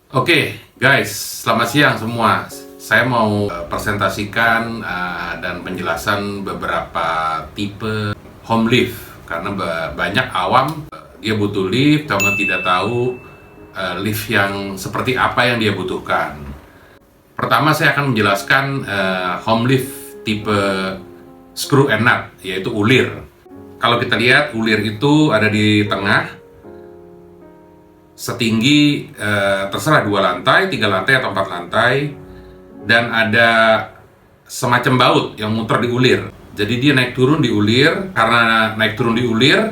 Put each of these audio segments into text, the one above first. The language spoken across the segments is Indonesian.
Oke, guys, selamat siang semua. Saya mau presentasikan dan penjelasan beberapa tipe home lift karena banyak awam dia butuh lift, namun tidak tahu lift yang seperti apa yang dia butuhkan. Pertama, saya akan menjelaskan home lift tipe screw and nut, yaitu ulir. Kalau kita lihat, ulir itu ada di tengah, setinggi terserah 2 lantai, 3 lantai, atau 4 lantai, dan ada semacam baut yang muter di ulir. Jadi dia naik turun di ulir. Karena naik turun di ulir,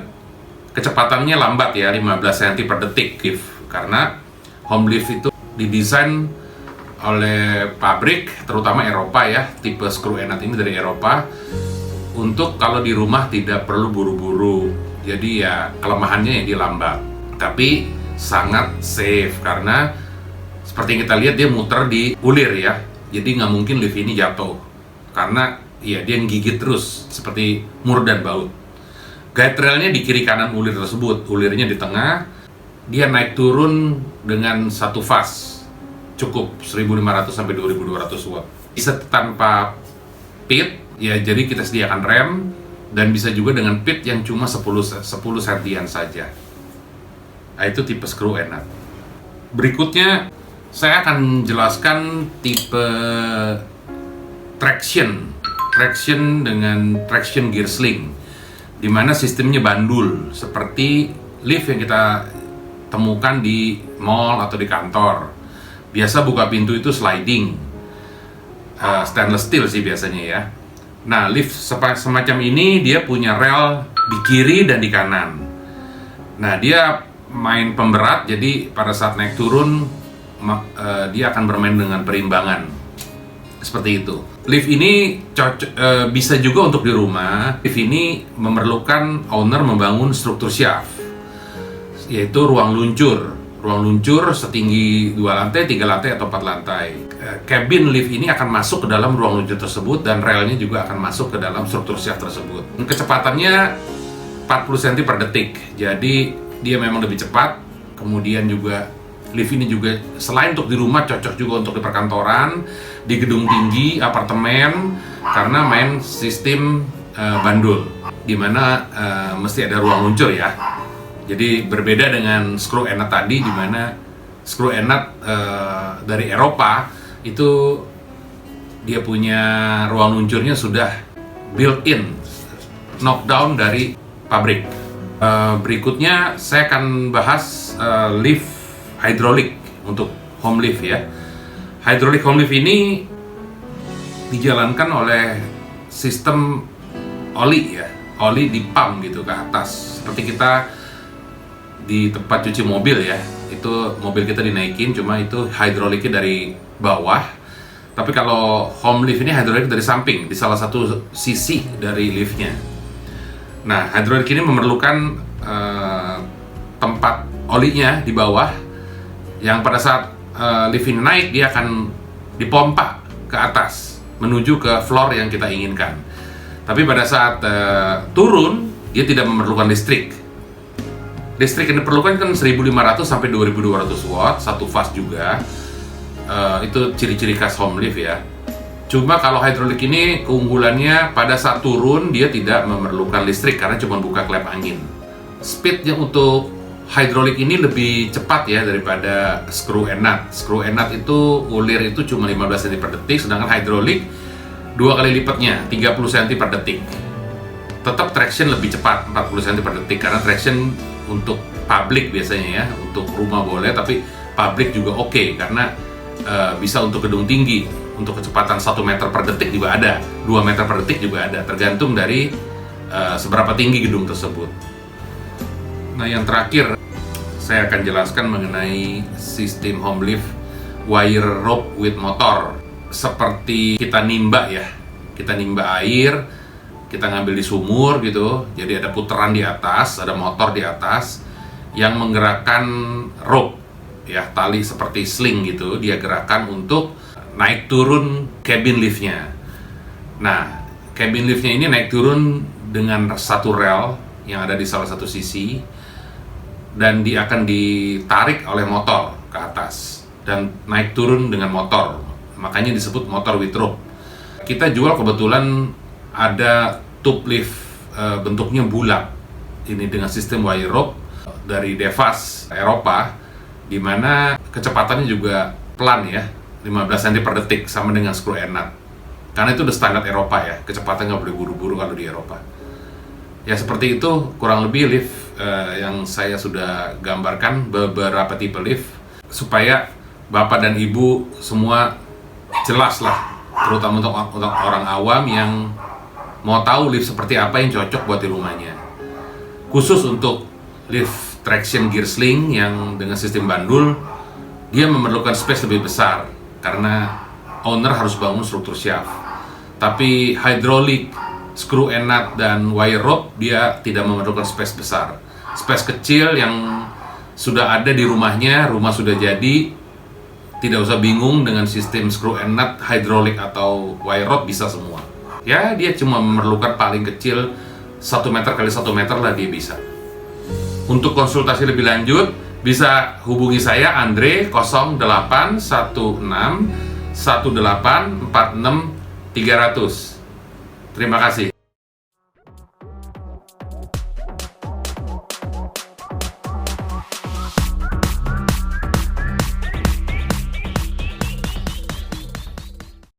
kecepatannya lambat ya, 15 cm per detik karena home lift itu didesain oleh pabrik, terutama Eropa ya, tipe screw and nut ini dari Eropa, untuk kalau di rumah tidak perlu buru-buru. Jadi ya kelemahannya yang dia lambat, tapi sangat safe karena seperti yang kita lihat dia muter di ulir ya, jadi nggak mungkin lift ini jatuh karena ya dia gigit terus seperti mur dan baut. Guide railnya di kiri kanan ulir tersebut, ulirnya di tengah. Dia naik turun dengan satu fast cukup 1500 sampai 2200 watt, bisa tanpa pit ya, jadi kita sediakan rem, dan bisa juga dengan pit yang cuma 10 sentian saja. Nah, itu tipe screw and nut. Berikutnya saya akan jelaskan tipe traction dengan traction gear sling, di mana sistemnya bandul seperti lift yang kita temukan di mall atau di kantor. Biasa buka pintu itu sliding, stainless steel sih biasanya ya. Nah, lift semacam ini dia punya rel di kiri dan di kanan. Nah, dia main pemberat, jadi pada saat naik turun dia akan bermain dengan perimbangan seperti itu. Lift ini bisa juga untuk di rumah. Lift ini memerlukan owner membangun struktur shaft, yaitu ruang luncur setinggi 2 lantai, 3 lantai, atau 4 lantai. Cabin lift ini akan masuk ke dalam ruang luncur tersebut, dan relnya juga akan masuk ke dalam struktur shaft tersebut. Kecepatannya 40 cm per detik, jadi dia memang lebih cepat. Kemudian juga lift ini juga selain untuk di rumah, cocok juga untuk di perkantoran, di gedung tinggi, apartemen, karena main sistem bandul, dimana mesti ada ruang luncur ya. Jadi berbeda dengan screw and nut tadi, dimana screw and nut dari Eropa itu dia punya ruang luncurnya sudah built-in, knockdown dari pabrik. Berikutnya saya akan bahas lift hidrolik untuk home lift ya. Hidrolik home lift ini dijalankan oleh sistem oli ya, oli di pump gitu ke atas, seperti kita di tempat cuci mobil ya. Itu mobil kita dinaikin, cuma itu hidroliknya dari bawah. Tapi kalau home lift ini hidrolik dari samping, di salah satu sisi dari liftnya. Nah, hidrolik ini memerlukan tempat olinya di bawah, yang pada saat lift ini naik, dia akan dipompa ke atas menuju ke floor yang kita inginkan. Tapi pada saat turun, dia tidak memerlukan listrik. Listrik yang diperlukan kan 1500 sampai 2200 watt, satu fast juga. Itu ciri-ciri khas home lift ya. Cuma kalau hidrolik ini keunggulannya pada saat turun dia tidak memerlukan listrik karena cuma buka klep angin. Speednya untuk hidrolik ini lebih cepat ya daripada screw and nut. Screw and nut itu ulir itu cuma 15 cm per detik, sedangkan hidrolik 2 kali lipatnya, 30 cm per detik. Tetap traction lebih cepat, 40 cm per detik, karena traction untuk publik biasanya ya, untuk rumah boleh, tapi publik juga oke, karena bisa untuk gedung tinggi. Untuk kecepatan 1 meter per detik juga ada, 2 meter per detik juga ada, tergantung dari seberapa tinggi gedung tersebut. Nah, yang terakhir saya akan jelaskan mengenai sistem home lift wire rope with motor. Seperti kita nimba ya, kita nimba air, kita ngambil di sumur gitu, jadi ada putaran di atas, ada motor di atas yang menggerakkan rope ya, tali seperti sling gitu, dia gerakan untuk naik turun cabin liftnya. Nah, cabin liftnya ini naik turun dengan satu rel yang ada di salah satu sisi, dan dia akan ditarik oleh motor ke atas. dan naik turun dengan motor. Makanya disebut motor with rope. Kita jual kebetulan ada tube lift bentuknya bulat. Ini dengan sistem wire rope dari Devas Eropa, di mana kecepatannya juga pelan ya, 15 cm per detik, sama dengan screw and nut. Karena itu udah standar Eropa ya, kecepatan nggak boleh buru-buru kalau di Eropa. Ya seperti itu kurang lebih lift yang saya sudah gambarkan, beberapa tipe lift, supaya Bapak dan Ibu semua jelas lah, terutama untuk orang awam yang mau tahu lift seperti apa yang cocok buat di rumahnya. Khusus untuk lift traction gear sling yang dengan sistem bandul, dia memerlukan space lebih besar karena owner harus bangun struktur shaft. Tapi hydraulic, screw and nut, dan wire rope dia tidak memerlukan space besar. Space kecil yang sudah ada di rumahnya, rumah sudah jadi, tidak usah bingung dengan sistem screw and nut, hydraulic atau wire rope, bisa semua. Ya, dia cuma memerlukan paling kecil 1 meter kali 1 meter lah dia bisa. Untuk konsultasi lebih lanjut, bisa hubungi saya Andre 0816 18 46 300. Terima kasih.